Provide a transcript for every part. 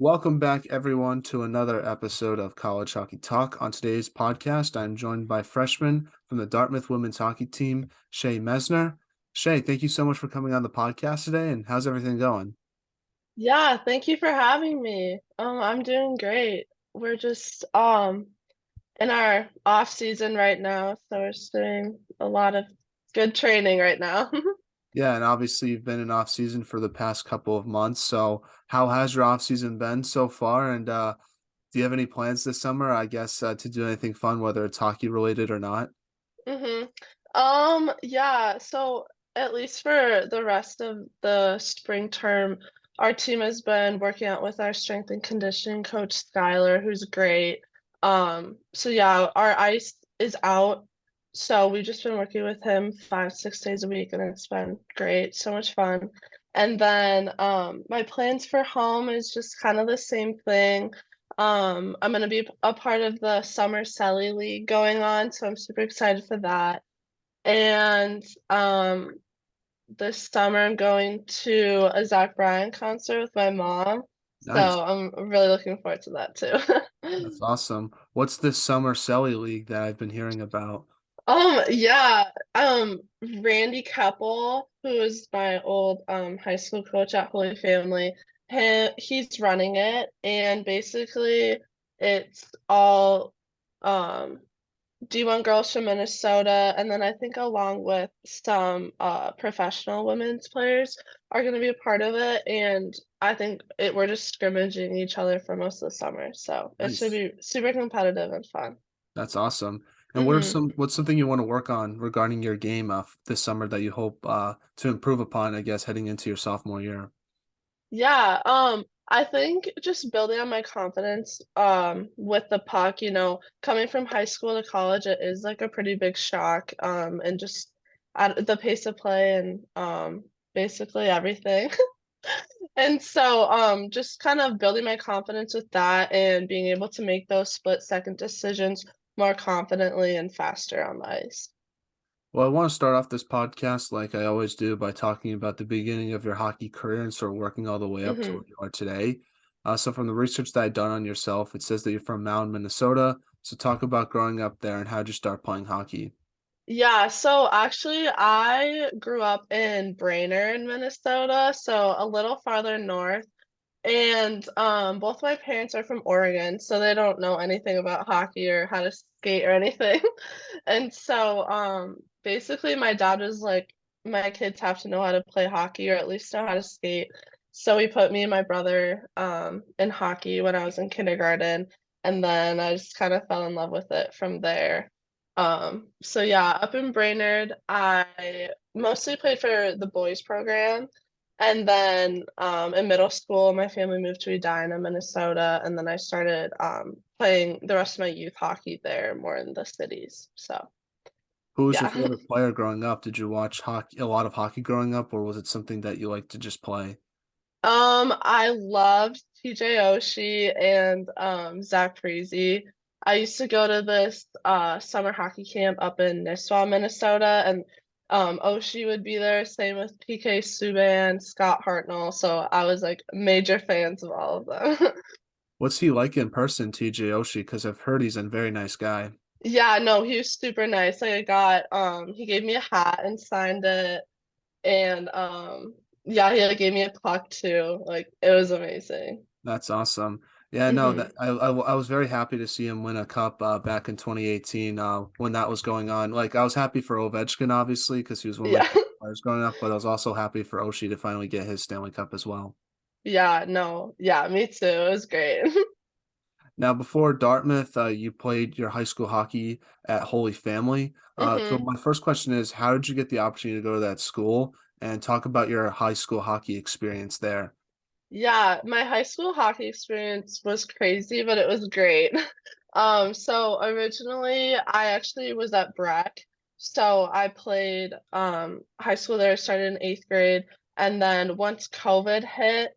Welcome back, everyone, to another episode of College Hockey Talk. On today's podcast, I'm joined by freshman from the Dartmouth women's hockey team, Shae Messner. Shae, thank you so much for coming on the podcast today, and how's everything going? Yeah, thank you for having me. I'm doing great. We're just in our off season right now, so we're just doing a lot of good training right now. Yeah, and obviously you've been in off season for the past couple of months. So, how has your off season been so far? And do you have any plans this summer? I guess to do anything fun, whether it's hockey related or not. hmm yeah, so at least for the rest of the spring term, our team has been working out with our strength and conditioning coach Skylar, who's great. So yeah, our ice is out. So we've just been working with him 5, 6 days a week, and it's been great, so much fun. And then my plans for home is just kind of the same thing. I'm gonna be a part of the Summer Selly League going on, so I'm super excited for that. And this summer I'm going to a Zach Bryan concert with my mom, Nice. so I'm really looking forward to that That's too. awesome. What's this summer Selly League that I've been hearing about? Yeah, Randy Keppel, who is my old high school coach at Holy Family, he's running it, and basically it's all um D1 girls from Minnesota, and then I think along with some professional women's players are going to be a part of it, and I think we're just scrimmaging each other for most of the summer, so it should Nice. be super competitive and fun. That's awesome. And hmm what's something you want to work on regarding your game this summer that you hope to improve upon, I guess, heading into your sophomore year? Yeah, I think just building on my confidence with the puck, coming from high school to college, it is like a pretty big shock and just at the pace of play and basically everything. And so just kind of building my confidence with that and being able to make those split second decisions more confidently and faster on the ice. Well, I want to start off this podcast like I always do by talking about the beginning of your hockey career and sort of working all the way up to hmm where you are today. So, from the research that I've done on yourself, it says that you're from Mound, Minnesota. So, talk about growing up there and how'd you start playing hockey? Yeah, so actually I grew up in Brainerd, Minnesota, so a little farther north. And both my parents are from Oregon, so they don't know anything about hockey or how to skate or anything. And so basically my dad was like, my kids have to know how to play hockey or at least know how to skate. So he put me and my brother in hockey when I was in kindergarten, and then I just kind of fell in love with it from there. So yeah, up in Brainerd, I mostly played for the boys program. And then in middle school, my family moved to Edina, Minnesota, and then I started playing the rest of my youth hockey there, more in the cities. So Who was your yeah. favorite player growing up? Did you watch hockey, a lot of hockey growing up, or was it something that you liked to just play? I loved TJ Oshie and Zach Parise. I used to go to this summer hockey camp up in Nisswa, Minnesota, and Oshie would be there, same with PK Subban, Scott Hartnell. So I was like major fans of all of them. What's he like in person, TJ Oshie? Because I've heard he's a very nice guy. Yeah, no, he was super nice. Like I got he gave me a hat and signed it, and yeah, he like gave me a puck too. Like it was amazing. That's awesome. Yeah, no, hmm that I was very happy to see him win a cup back in 2018 when that was going on. Like I was happy for Ovechkin obviously because he was one of my Yeah. favorite players growing up, but I was also happy for Oshie to finally get his Stanley Cup as well. Yeah, no. Yeah, me too. It was great. Now, before Dartmouth, you played your high school hockey at Holy Family. So hmm my first question is, how did you get the opportunity to go to that school and talk about your high school hockey experience there? Yeah, my high school hockey experience was crazy, but it was great. So originally I actually was at Breck. So I played high school there, started in 8th grade, and then once COVID hit,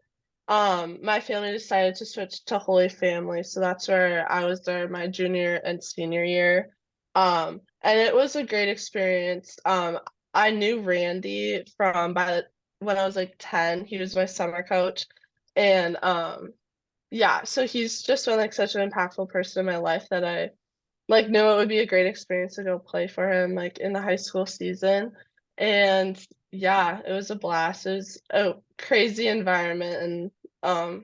my family decided to switch to Holy Family. So that's where I was there my junior and senior year. And it was a great experience. I knew Randy when I was like 10. He was my summer coach. And Yeah, so he's just been, like, such an impactful person in my life that I, like, knew it would be a great experience to go play for him, like, in the high school season, and yeah, it was a blast. It was a crazy environment and,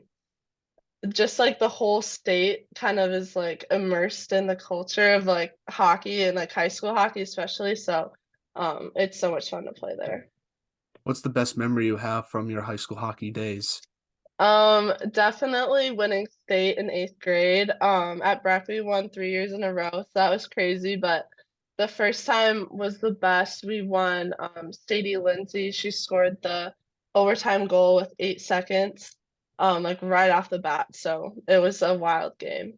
just, like, the whole state kind of is, like, immersed in the culture of, like, hockey and, like, high school hockey especially, so, it's so much fun to play there. What's the best memory you have from your high school hockey days? Definitely winning state in 8th grade. At Breck, we won 3 years in a row, so that was crazy, but the first time was the best. We won, Sadie Lindsay, she scored the overtime goal with 8 seconds, like, right off the bat, so it was a wild game.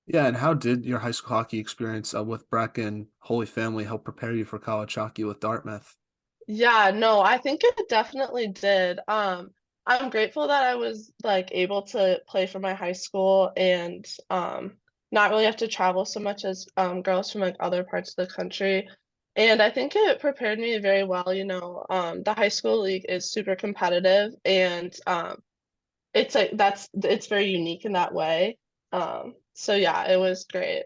Yeah, and how did your high school hockey experience with Breck and Holy Family help prepare you for college hockey with Dartmouth? Yeah, no, I think it definitely did. I'm grateful that I was, like, able to play for my high school and, not really have to travel so much as, girls from, like, other parts of the country, and I think it prepared me very well, the high school league is super competitive and, it's, like it's very unique in that way. So yeah, it was great.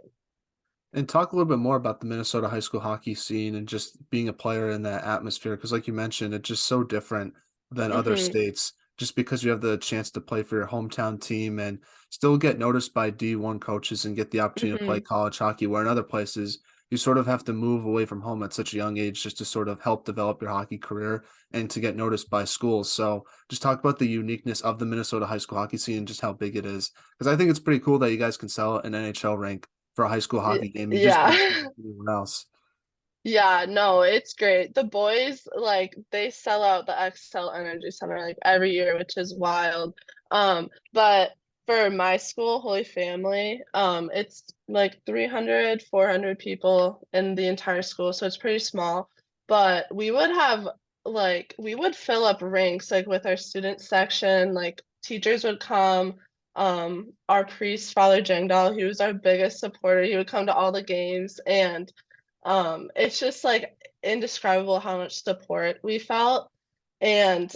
And talk a little bit more about the Minnesota high school hockey scene and just being a player in that atmosphere. Because, like you mentioned, it's just so different than other Mhm, states. Just because you have the chance to play for your hometown team and still get noticed by D1 coaches and get the opportunity to play mhm. college hockey, where in other places you sort of have to move away from home at such a young age just to sort of help develop your hockey career and to get noticed by schools. So, just talk about the uniqueness of the Minnesota high school hockey scene and just how big it is. Because I think it's pretty cool that you guys can sell an NHL rank for a high school hockey game. You just don't see Yeah. that anywhere else. Yeah, no, it's great. The boys, like, they sell out the Xcel Energy Center, like, every year, which is wild. But for my school, Holy Family, it's like 300, 400 people in the entire school, so it's pretty small. But we would have we would fill up ranks, like, with our student section, like, teachers would come. Our priest, Father Jangdal, he was our biggest supporter. He would come to all the games and it's just, like, indescribable how much support we felt, and,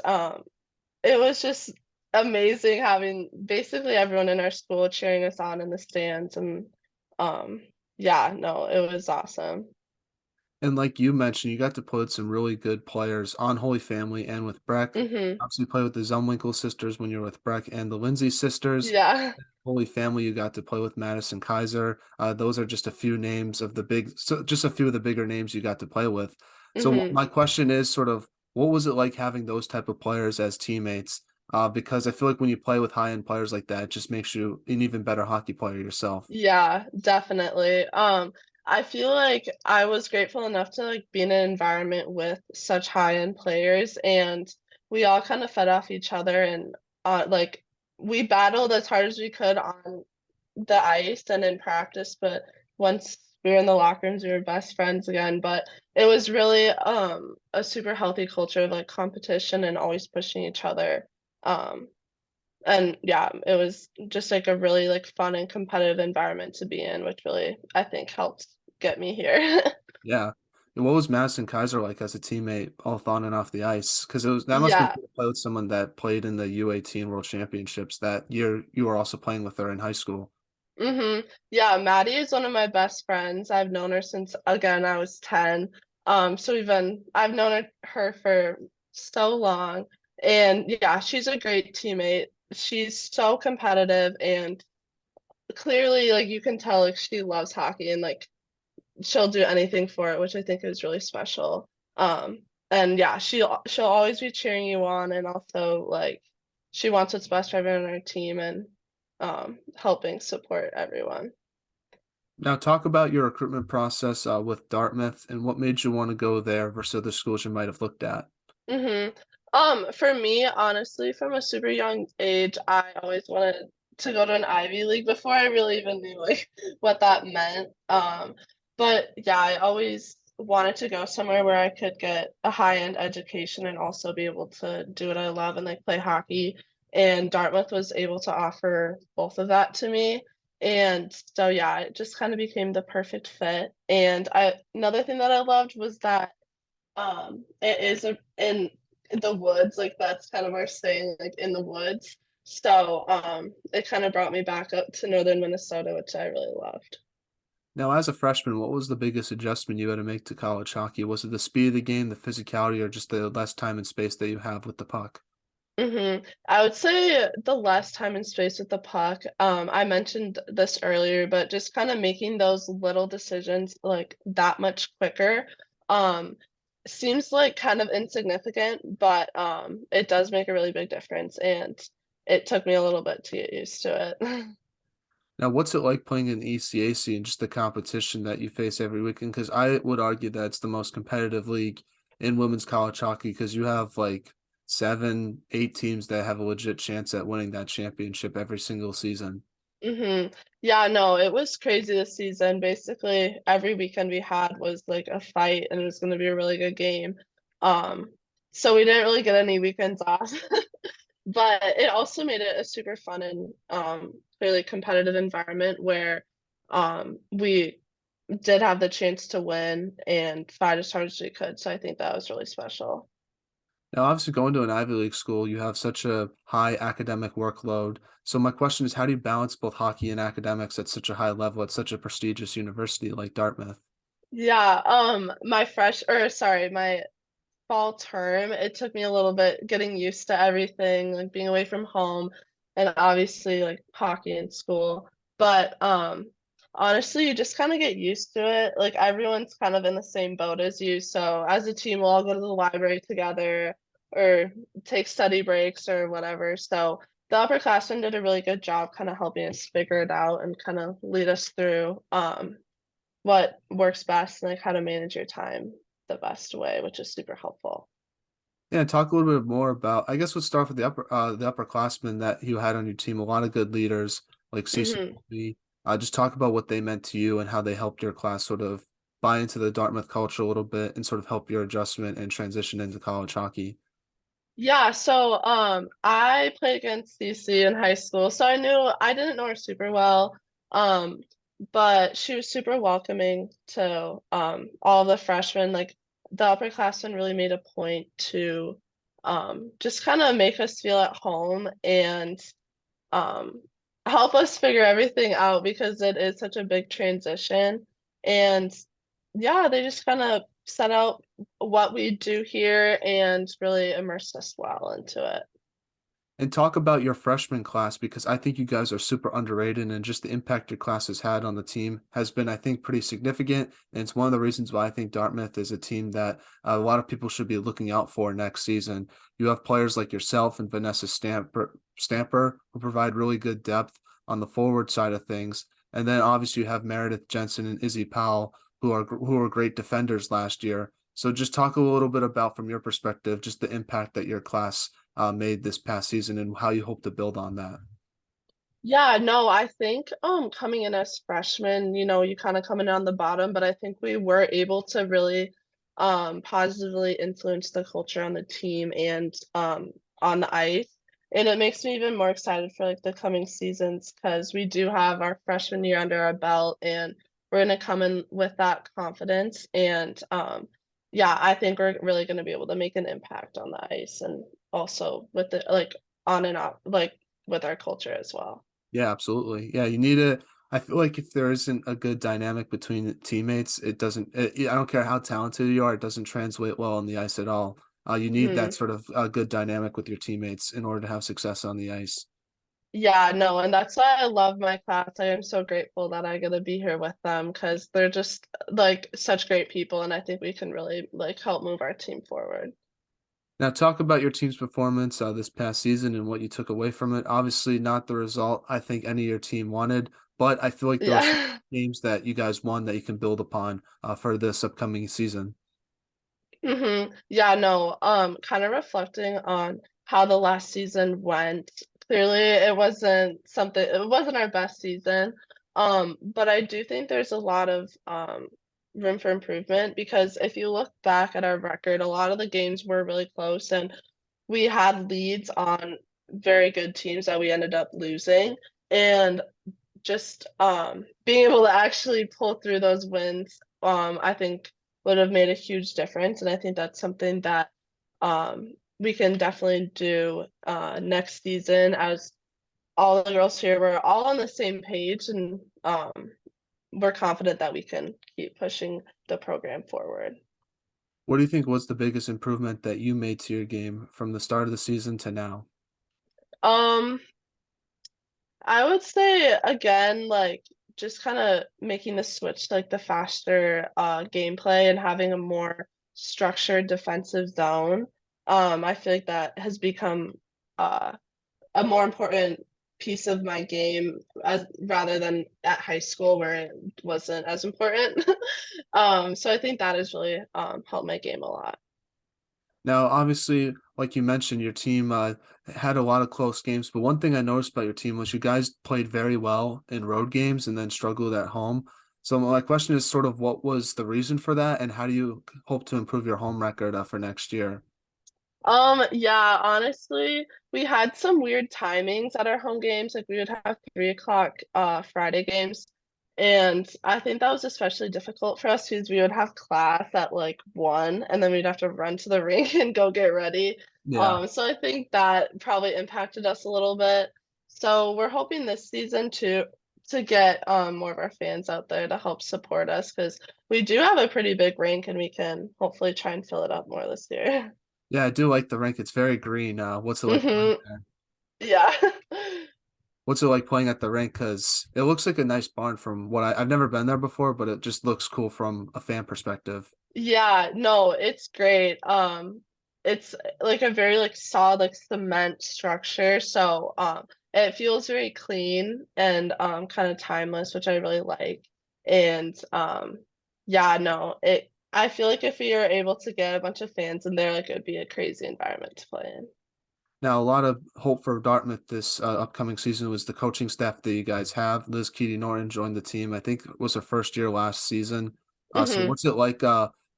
it was just amazing having basically everyone in our school cheering us on in the stands, and, um, yeah, no, it was awesome. And like you mentioned, you got to play with some really good players on Holy Family and with Breck. Mhm. Obviously, play with the Zumwinkle sisters when you're with Breck and the Lindsay sisters. Yeah. Holy Family, you got to play with Madison Kaiser. Those are just a few names of the big, so just a few of the bigger names you got to play with. So Mhm. my question is sort of, what was it like having those type of players as teammates? Because I feel like when you play with high end players like that, it just makes you an even better hockey player yourself. Yeah, definitely. I feel like I was grateful enough to like be in an environment with such high-end players, and we all kind of fed off each other, and like we battled as hard as we could on the ice and in practice, but once we were in the locker rooms, we were best friends again. But it was really a super healthy culture of like competition and always pushing each other. Um, and yeah, it was just, like, a really, like, fun and competitive environment to be in, which really, I think, helped get me here. Yeah. And what was Madison Kaiser like as a teammate, both on and off the ice? Because it was that must have Yeah, been cool to play with someone that played in the U18 World Championships that year you were also playing with her in high school. mhm. Yeah, Maddie is one of my best friends. I've known her since, again, I was 10. So I've known her for so long, and yeah, she's a great teammate. She's so competitive and clearly, like, you can tell, like, she loves hockey and, like, she'll do anything for it, which I think is really special. And yeah, she'll always be cheering you on and also like she wants what's best for everyone on her team and helping support everyone. Now, talk about your recruitment process with Dartmouth and what made you want to go there versus other schools you might have looked at. Mhm. For me, honestly, from a super young age, I always wanted to go to an Ivy League before I really even knew like what that meant. But yeah, I always wanted to go somewhere where I could get a high-end education and also be able to do what I love and like play hockey. And Dartmouth was able to offer both of that to me. And so yeah, it just kind of became the perfect fit. And another thing that I loved was that it is in the woods, like, that's kind of our saying, like, in the woods. So it kind of brought me back up to northern Minnesota, which I really loved. Now, as a freshman, what was the biggest adjustment you had to make to college hockey? Was it the speed of the game, the physicality, or just the less time and space that you have with the puck? I would say the less time and space with the puck. I mentioned this earlier, but just kind of making those little decisions like that much quicker. Um, seems like kind of insignificant, but it does make a really big difference, and it took me a little bit to get used to it. Now, what's it like playing in the ECAC and just the competition that you face every weekend? Because I would argue that it's the most competitive league in women's college hockey because you have like 7, 8 teams that have a legit chance at winning that championship every single season. Yeah, no, it was crazy this season. Basically, every weekend we had was like a fight, and it was going to be a really good game. Um, so we didn't really get any weekends off. But it also made it a super fun and really competitive environment where we did have the chance to win and fight as hard as we could. So I think that was really special. Now, obviously, going to an Ivy League school, you have such a high academic workload. So, my question is, how do you balance both hockey and academics at such a high level at such a prestigious university like Dartmouth? Yeah, my fall term, it took me a little bit getting used to everything, like being away from home and obviously like hockey in school. But honestly, you just kind of get used to it. Like everyone's kind of in the same boat as you. So as a team, we'll all go to the library together or take study breaks or whatever. So the upperclassmen did a really good job kind of helping us figure it out and kind of lead us through what works best and like how to manage your time the best way, which is super helpful. Yeah, talk a little bit more about. I guess let's start with the upperclassmen that you had on your team. A lot of good leaders like Cece. hmm Just talk about what they meant to you and how they helped your class sort of buy into the Dartmouth culture a little bit and sort of help your adjustment and transition into college hockey. Yeah, so I played against CC in high school, so I didn't know her super well, um, but she was super welcoming to all the freshmen. Like the upperclassmen really made a point to just kind of make us feel at home and um, help us figure everything out because it is such a big transition. And yeah, they just kind of set out what we do here and really immersed us well into it. And talk about your freshman class because I think you guys are super underrated and just the impact your class has had on the team has been, I think, pretty significant. And it's one of the reasons why I think Dartmouth is a team that a lot of people should be looking out for next season. You have players like yourself and Vanessa Stamper who provide really good depth on the forward side of things. And then obviously you have Meredith Jensen and Izzy Powell who are great defenders last year. So just talk a little bit about from your perspective, just the impact that your class made this past season and how you hope to build on that. Yeah, no, I think coming in as freshmen, you kind of come in on the bottom, but I think we were able to really positively influence the culture on the team and on the ice. And it makes me even more excited for like the coming seasons because we do have our freshman year under our belt and we're gonna come in with that confidence. And yeah, I think we're really gonna be able to make an impact on the ice and also with the like on and off like with our culture as well. Yeah, absolutely. Yeah, you need a. I feel like if there isn't a good dynamic between the teammates, it doesn't. I don't care how talented you are, it doesn't translate well on the ice at all. You need that Mhm. sort of good dynamic with your teammates in order to have success on the ice. Yeah, no, and that's why I love my class. I am so grateful that I get to be here with them because they're just like such great people, and I think we can really like help move our team forward. Now, talk about your team's performance this past season and what you took away from it. Obviously, not the result I think any of your team wanted, but I feel like there are some Yeah. games that you guys won that you can build upon for this upcoming season. Yeah, no, kind of reflecting on how the last season went. Clearly, it wasn't our best season. But I do think there's a lot of room for improvement because if you look back at our record, a lot of the games were really close and we had leads on very good teams that we ended up losing. And just being able to actually pull through those wins, I think would have made a huge difference. And I think that's something that we can definitely do next season, as all the girls here were all on the same page, and we're confident that we can keep pushing the program forward. What do you think was the biggest improvement that you made to your game from the start of the season to now? Um, I would say again, like just kind of making the switch to like the faster gameplay and having a more structured defensive zone. I feel like that has become uh a more important piece of my game, as rather than at high school where it wasn't as important. So I think that has really helped my game a lot. Now, obviously, like you mentioned, your team had a lot of close games, but one thing I noticed about your team was you guys played very well in road games and then struggled at home. So my question is sort of what was the reason for that, and how do you hope to improve your home record for next year? Yeah, honestly, we had some weird timings at our home games. Like we would have 3 o'clock Friday games. And I think that was especially difficult for us because we would have class at like 1 and then we'd have to run to the rink and go get ready. Yeah. So I think that probably impacted us a little bit. So we're hoping this season to get more of our fans out there to help support us, because we do have a pretty big rink and we can hopefully try and fill it up more this year. Yeah, I do like the rink. It's very green. What's it like playing Hmm. there? Yeah. What's it like playing at the rink? Because it looks like a nice barn from what I've never been there before, but it just looks cool from a fan perspective. Yeah, no, it's great. It's like a very like solid like cement structure, so it feels very clean and kind of timeless, which I really like. And yeah, no, it I feel like if we are able to get a bunch of fans in there, like it would be a crazy environment to play in. Now, a lot of hope for Dartmouth this upcoming season was the coaching staff that you guys have. Liz Keating Norton joined the team. I think it was her first year last season. So Hmm. what's it like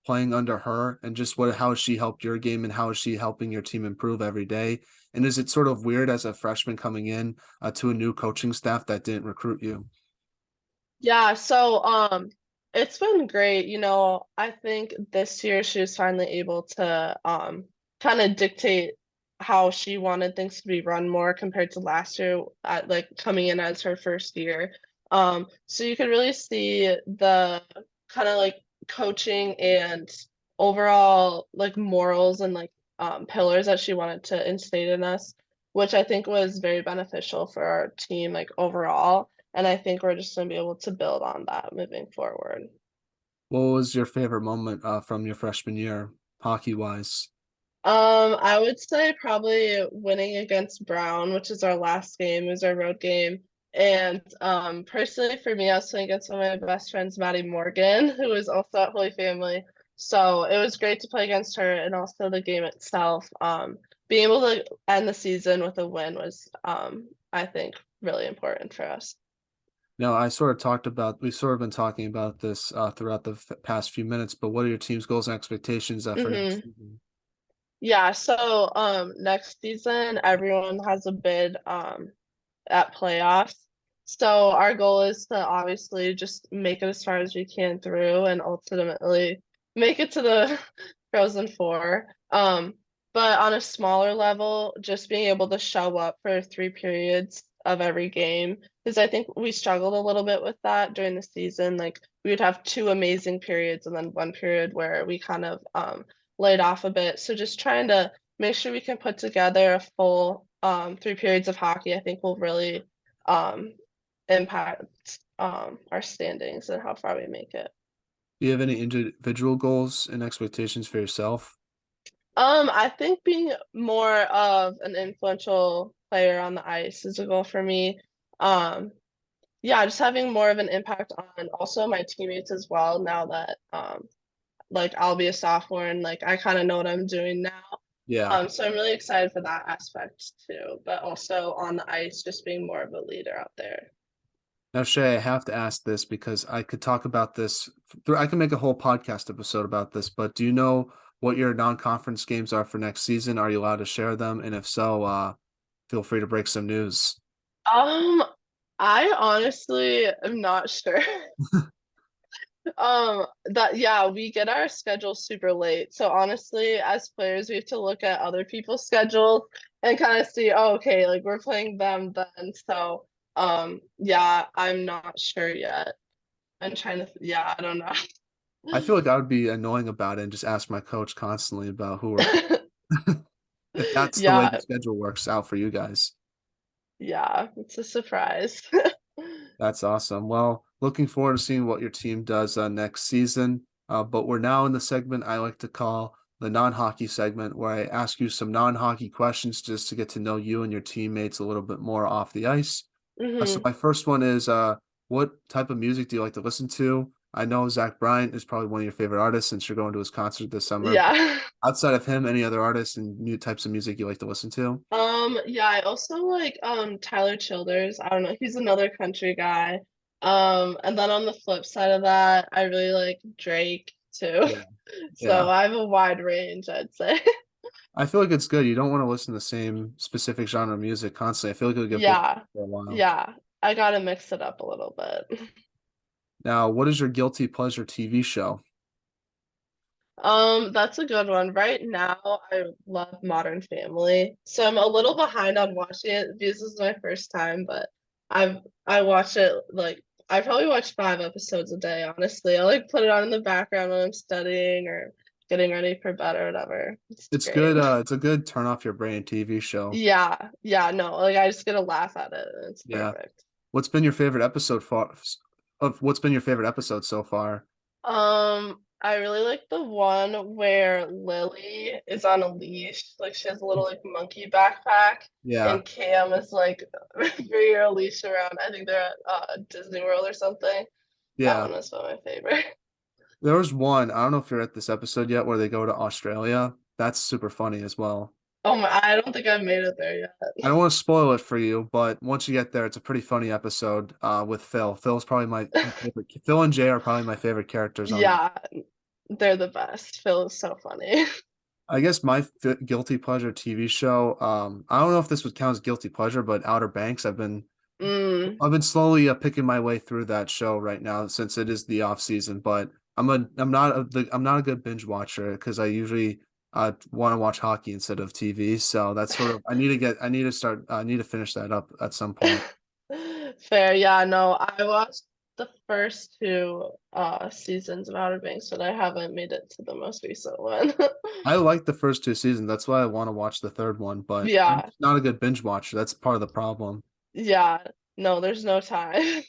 playing under her, and just how has she helped your game, and how is she helping your team improve every day? And is it sort of weird as a freshman coming in to a new coaching staff that didn't recruit you? Yeah, so it's been great. I think this year she was finally able to kind of dictate how she wanted things to be run more compared to last year, like coming in as her first year. So you could really see the kind of like coaching and overall like morals and like pillars that she wanted to instate in us, which I think was very beneficial for our team like overall. And I think we're just gonna be able to build on that moving forward. What was your favorite moment from your freshman year, hockey wise? I would say probably winning against Brown, which is our last game, is our road game. And personally for me, I was playing against one of my best friends, Maddie Morgan, who is also at Holy Family. So it was great to play against her, and also the game itself. Being able to end the season with a win was, I think, really important for us. Now, we've sort of been talking about this throughout the past few minutes, but what are your team's goals and expectations for next Hmm. season? Yeah, so next season everyone has a bid at playoffs. So our goal is to obviously just make it as far as we can through and ultimately make it to the Frozen Four. But on a smaller level, just being able to show up for 3 periods of every game, because I think we struggled a little bit with that during the season. Like we would have two amazing periods and then one period where we kind of laid off a bit. So just trying to make sure we can put together a full 3 periods of hockey, I think will really um, impact our standings and how far we make it. Do you have any individual goals and expectations for yourself? I think being more of an influential player on the ice is a goal for me. Um, yeah, just having more of an impact on also my teammates as well, now that like I'll be a sophomore and like I kind of know what I'm doing now. Yeah. So I'm really excited for that aspect too, but also on the ice, just being more of a leader out there. Now, Shay, I have to ask this because I could talk about this. I can make a whole podcast episode about this, but do you know what your non-conference games are for next season? Are you allowed to share them? And if so, feel free to break some news. Um, I honestly am not sure. That yeah, we get our schedule super late. So honestly, as players, we have to look at other people's schedules and kind of see, oh, okay, like we're playing them then. So, yeah, I'm not sure yet. I'm trying to, yeah, I don't know. I feel like I would be annoying about it and just ask my coach constantly about who we're playing. If that's the way the Yeah, schedule works out for you guys. yeah, it's a surprise. That's awesome. Well, looking forward to seeing what your team does next season. But we're now in the segment I like to call the non-hockey segment, where I ask you some non-hockey questions just to get to know you and your teammates a little bit more off the ice. So Hmm. my first one is, what type of music do you like to listen to? I know Zach Bryant is probably one of your favorite artists since you're going to his concert this summer. But Yeah. outside of him, any other artists and new types of music you like to listen to? Yeah, I also like Tyler Childers. I don't know, he's another country guy. And then on the flip side of that, I really like Drake too. Yeah, So yeah. I have a wide range, I'd say. I feel like it's good. You don't want to listen to the same specific genre of music constantly. I feel like it'll get boring Yeah. for a while. Yeah. I gotta mix it up a little bit. Now, what is your guilty pleasure TV show? That's a good one. Right now, I love Modern Family. So I'm a little behind on watching it because this is my first time, but I watch it like I probably watch 5 episodes a day, honestly. I like put it on in the background when I'm studying or getting ready for bed or whatever. It's It's great. good. It's a good turn off your brain TV show. Yeah, yeah, no, like I just get a laugh at it. It's Yeah. perfect. What's been your favorite episode what's been your favorite episode so far? I really like the one where Lily is on a leash, like she has a little like monkey backpack, Yeah. and Cam is like bringing her leash around. I think they're at Disney World or something. That Yeah. one was one of my favorite. There was one, I don't know if you're at this episode yet, where they go to Australia. That's super funny as well. Oh my, I don't think I've made it there yet. I don't want to spoil it for you, but once you get there, it's a pretty funny episode with Phil. Phil's probably my favorite. Phil and Jay are probably my favorite characters on that. Yeah, they're the best. Phil is so funny. I guess my guilty pleasure TV show. I don't know if this would count as guilty pleasure, but Outer Banks. Mm. I've been slowly picking my way through that show right now since it is the off season. But I'm not a good binge watcher because I usually want to watch hockey instead of TV. So that's sort of I need to finish that up at some point. Fair, yeah, no, I watched the first two seasons of Outer Banks, but I haven't made it to the most recent one. I like the first two seasons. That's why I want to watch the third one, but I'm Yeah, just not a good binge watcher. That's part of the problem. yeah, no, there's no time.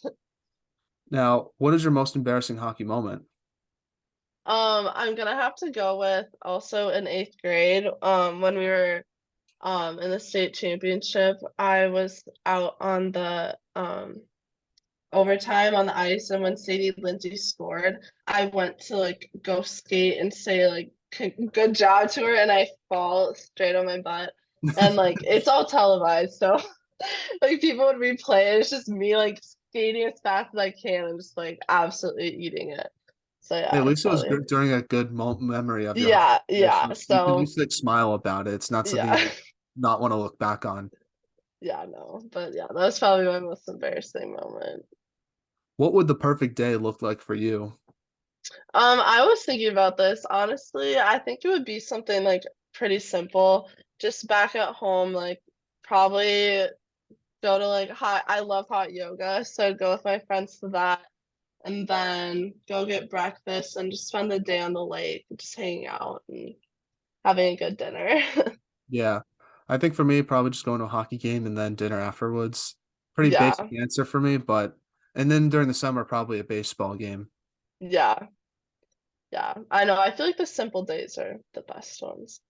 Now, what is your most embarrassing hockey moment? I'm gonna have to go with also in 8th grade, when we were in the state championship, I was out on the overtime on the ice, and when Sadie Lindsay scored, I went to like go skate and say like good job to her, and I fall straight on my butt, and like it's all televised, so like people would replay it. It's just me like skating as fast as I can and just like absolutely eating it. So Hey, yeah, at it's least it was probably good during a good memory of your hockey yeah, career, yeah. so you can at So least like smile about it. It's not something yeah, you not want to look back on. yeah, no, but yeah, that was probably my most embarrassing moment. What would the perfect day look like for you? I was thinking about this. Honestly, I think it would be something like pretty simple. Just back at home, like probably go to like I love hot yoga, so I'd go with my friends to that and then go get breakfast and just spend the day on the lake, just hanging out and having a good dinner. Yeah. I think for me, probably just going to a hockey game and then dinner afterwards. Pretty basic Yeah, answer for me, but and then during the summer, probably a baseball game. yeah, yeah. I know. I feel like the simple days are the best ones.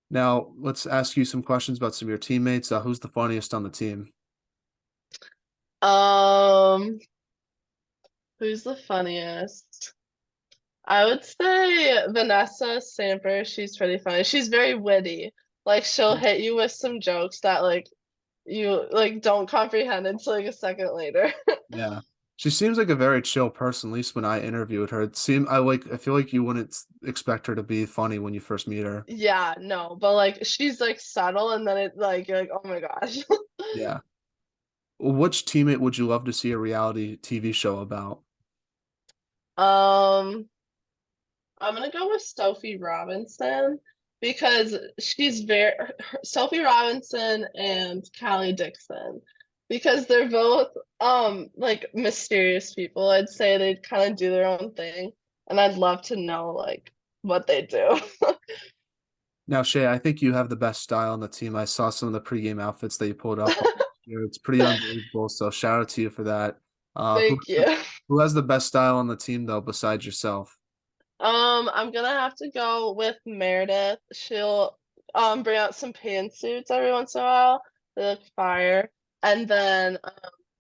Now, let's ask you some questions about some of your teammates. Who's the funniest on the team? Um, who's the funniest? I would say Vanessa Samper, she's pretty funny. She's very witty. Like she'll hit you with some jokes that like you like don't comprehend until like a second later. Yeah. She seems like a very chill person, at least when I interviewed her. I feel like you wouldn't expect her to be funny when you first meet her. Yeah, no, but like she's like subtle and then it like you're like, oh my gosh. Yeah. Which teammate would you love to see a reality TV show about? Um, I'm gonna go with Sophie Robinson because she's Sophie Robinson and Callie Dixon because they're both like mysterious people. I'd say they kind of do their own thing, and I'd love to know like what they do. Now, Shay, I think you have the best style on the team. I saw some of the pregame outfits that you pulled up last year. It's pretty unbelievable. So shout out to you for that. Uh, who Thank you. who has the best style on the team though, besides yourself? I'm gonna have to go with Meredith. She'll bring out some pantsuits every once in a while. They look fire. And then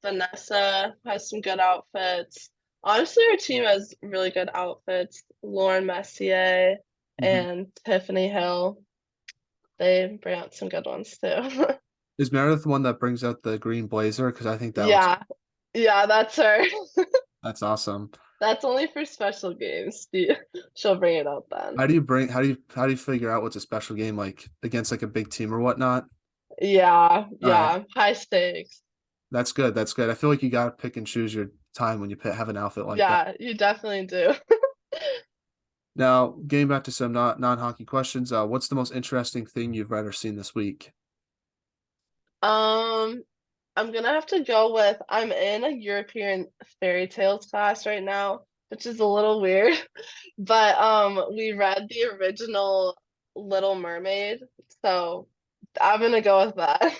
Vanessa has some good outfits. Honestly, our team has really good outfits. Lauren Messier Mhm. and Tiffany Hill, they bring out some good ones too. Is Meredith the one that brings out the green blazer? Because I think that looks Yeah, yeah, that's her. that's awesome. That's only for special games. She'll bring it out then. How do you figure out what's a special game like against like a big team or whatnot? Yeah, All right, yeah, high stakes. that's good. That's good. I feel like you gotta pick and choose your time when you have an outfit like that. Yeah, you definitely do. Now, getting back to some non-hockey questions, what's the most interesting thing you've read or seen this week? Um, I'm gonna have to go with I'm in a European fairy tales class right now, which is a little weird, but we read the original Little Mermaid, so I'm gonna go with that.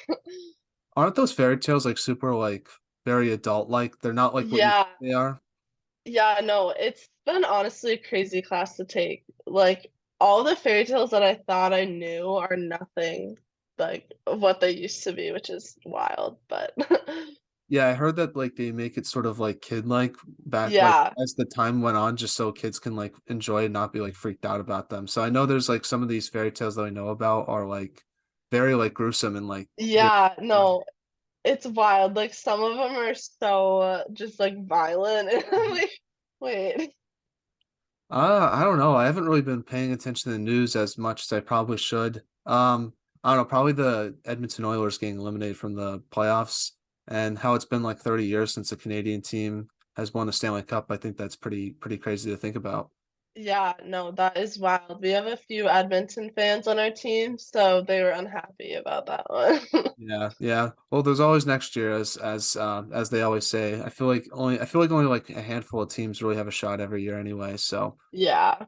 Aren't those fairy tales like super like very adult like? They're not like what you think Yeah, they are. yeah, no, it's been honestly a crazy class to take. Like all the fairy tales that I thought I knew are nothing like what they used to be, which is wild, but Yeah, I heard that like they make it sort of like kid like back like yeah. as the time went on, just so kids can like enjoy and not be like freaked out about them. So I know there's like some of these fairy tales that I know about are like very like gruesome and like very Yeah, no, it's wild. Like some of them are so just like violent, and I'm like, wait, I don't know. I haven't really been paying attention to the news as much as I probably should. I don't know, probably the Edmonton Oilers getting eliminated from the playoffs and how it's been like 30 years since a Canadian team has won a Stanley Cup. I think that's pretty crazy to think about. yeah, no, that is wild. We have a few Edmonton fans on our team, so they were unhappy about that one. Yeah, yeah. Well, there's always next year as they always say. I feel like only like a handful of teams really have a shot every year anyway. So Yeah.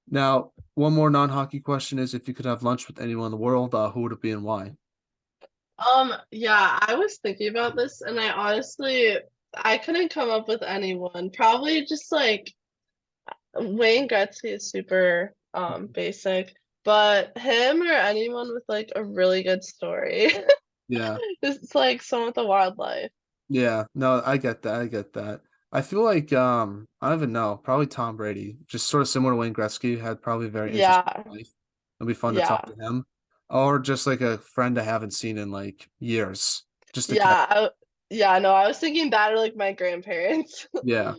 now one more non-hockey question is if you could have lunch with anyone in the world, who would it be and why? Yeah, I was thinking about this, and I couldn't come up with anyone. Probably just like Wayne Gretzky is super basic, but him or anyone with like a really good story. Yeah. It's like someone with a wildlife. Yeah, no, I get that. I get that. I feel like I don't even know, probably Tom Brady, just sort of similar to Wayne Gretzky, had probably a very interesting Yeah, life. It'd be fun to talk yeah, to him. Or just like a friend I haven't seen in like years. Just to catch. yeah. Yeah, no, I was thinking that or like my grandparents. Yeah.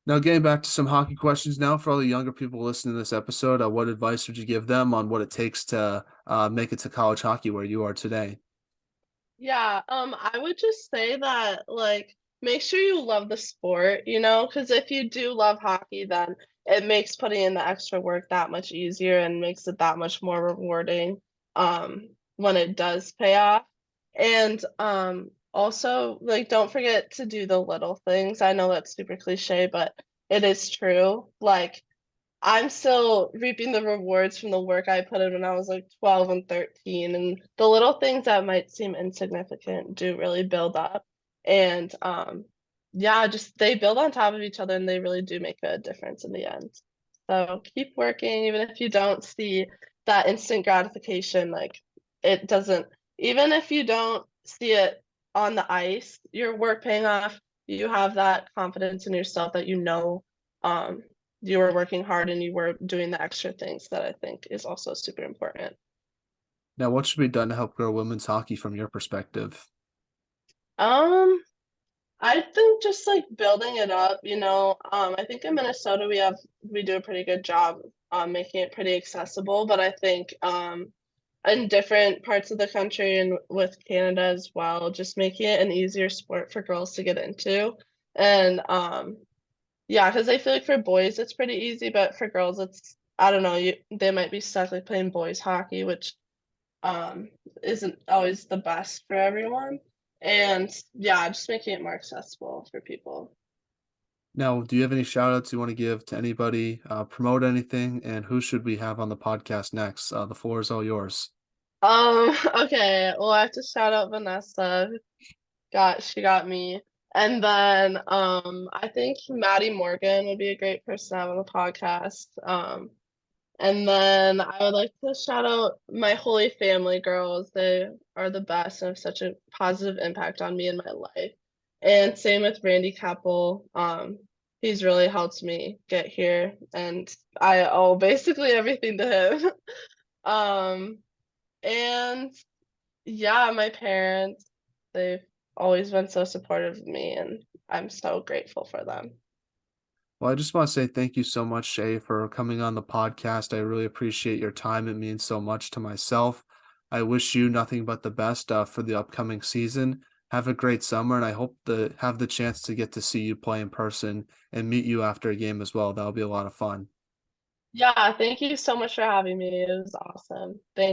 Now getting back to some hockey questions now for all the younger people listening to this episode, what advice would you give them on what it takes to make it to college hockey where you are today? Yeah, I would just say that like make sure you love the sport, you know, because if you do love hockey, then it makes putting in the extra work that much easier and makes it that much more rewarding when it does pay off. And also like don't forget to do the little things. I know that's super cliche, but it is true. Like I'm still reaping the rewards from the work I put in when I was like 12 and 13. And the little things that might seem insignificant do really build up. And yeah, just they build on top of each other and they really do make a difference in the end. So keep working, even if you don't see that instant gratification, like it doesn't, even if you don't see it on the ice, your work paying off, you have that confidence in yourself that you know um you were working hard and you were doing the extra things that I think is also super important. Now, what should be done to help grow women's hockey from your perspective? Um, I think just like building it up, you know, I think in Minnesota we do a pretty good job making it pretty accessible, but I think in different parts of the country and with Canada as well, just making it an easier sport for girls to get into. And Yeah, because I feel like for boys it's pretty easy, but for girls it's I don't know, they might be stuck like playing boys hockey, which um isn't always the best for everyone. And yeah, just making it more accessible for people. Now, do you have any shout outs you want to give to anybody, promote anything, and who should we have on the podcast next? The floor is all yours. Okay, well I have to shout out Vanessa. She got me. And then I think Maddie Morgan would be a great person to have on the podcast. And then I would like to shout out my Holy Family girls. They are the best and have such a positive impact on me in my life. And same with Randy Keppel. He's really helped me get here, and I owe basically everything to him. Um, and yeah, my parents, they've always been so supportive of me, and I'm so grateful for them. Well, I just want to say thank you so much, Shay, for coming on the podcast. I really appreciate your time. It means so much to myself. I wish you nothing but the best for the upcoming season. Have a great summer, and I hope to have the chance to get to see you play in person and meet you after a game as well. That'll be a lot of fun. Yeah, thank you so much for having me. It was awesome. Thank